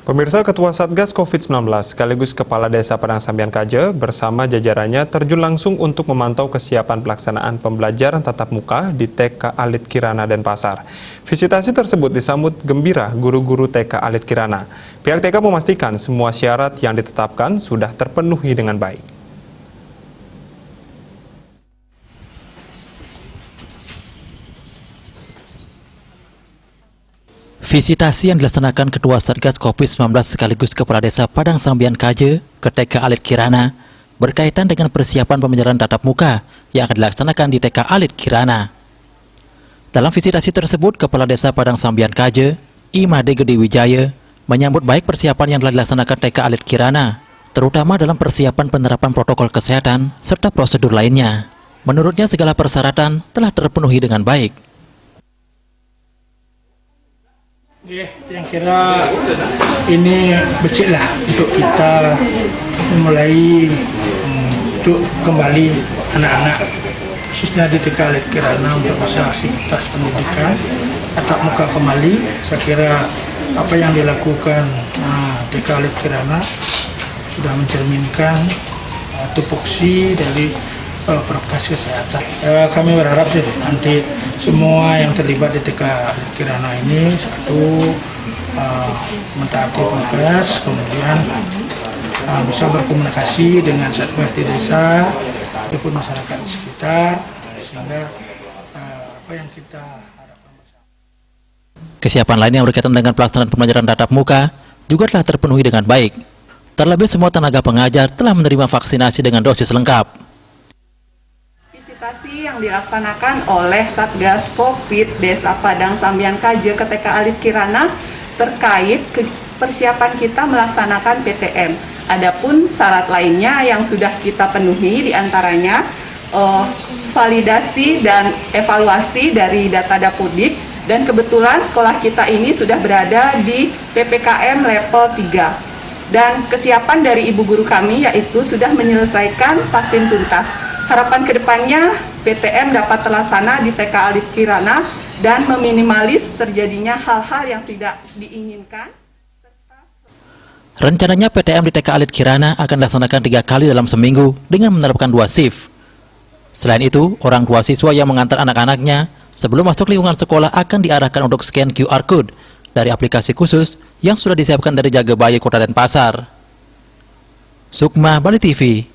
Pemirsa, Ketua Satgas COVID-19 sekaligus Kepala Desa Padang Sambian Kaje bersama jajarannya terjun langsung untuk memantau kesiapan pelaksanaan pembelajaran tatap muka di TK Alit Kirana Denpasar. Visitasi tersebut disambut gembira guru-guru TK Alit Kirana. Pihak TK memastikan semua syarat yang ditetapkan sudah terpenuhi dengan baik. Visitasi yang dilaksanakan Ketua Satgas COVID-19 sekaligus Kepala Desa Padang Sambian Kaje ke TK Alit Kirana berkaitan dengan persiapan pembelajaran tatap muka yang akan dilaksanakan di TK Alit Kirana. Dalam visitasi tersebut, Kepala Desa Padang Sambian Kaje, Imade Gede Wijaya, menyambut baik persiapan yang telah dilaksanakan TK Alit Kirana, terutama dalam persiapan penerapan protokol kesehatan serta prosedur lainnya. Menurutnya, segala persyaratan telah terpenuhi dengan baik. Yang kira ini becik lah untuk kita memulai untuk kembali anak-anak khususnya di TK Alit Kirana untuk bisa aktivitas pendidikan tatap muka kembali. Saya kira apa yang dilakukan TK Alit Kirana sudah mencerminkan tupoksi dari prokes kesehatan. Kami berharap sih nanti semua yang terlibat di TK Alit Kirana ini satu mentaati prokes, kemudian bisa berkomunikasi dengan satgas di desa maupun masyarakat di sekitar, sehingga apa yang kita harapkan bersama. Kesiapan lain yang berkaitan dengan pelaksanaan pembelajaran tatap muka juga telah terpenuhi dengan baik. Terlebih semua tenaga pengajar telah menerima vaksinasi dengan dosis lengkap. Visitasi yang dilaksanakan oleh Satgas COVID Desa Padang Sambian Kaje ke TK Alit Kirana terkait persiapan kita melaksanakan PTM. Adapun syarat lainnya yang sudah kita penuhi diantaranya validasi dan evaluasi dari data Dapodik, dan kebetulan sekolah kita ini sudah berada di PPKM level 3. Dan kesiapan dari ibu guru kami yaitu sudah menyelesaikan vaksin tuntas. Harapan kedepannya PTM dapat terlaksana di TK Alit Kirana dan meminimalis terjadinya hal-hal yang tidak diinginkan. Rencananya PTM di TK Alit Kirana akan dilaksanakan 3 kali dalam seminggu dengan menerapkan 2 shift. Selain itu, orang tua siswa yang mengantar anak-anaknya sebelum masuk lingkungan sekolah akan diarahkan untuk scan QR Code dari aplikasi khusus yang sudah disiapkan dari Jaga Bayi Kota Denpasar. Sukma, Bali TV.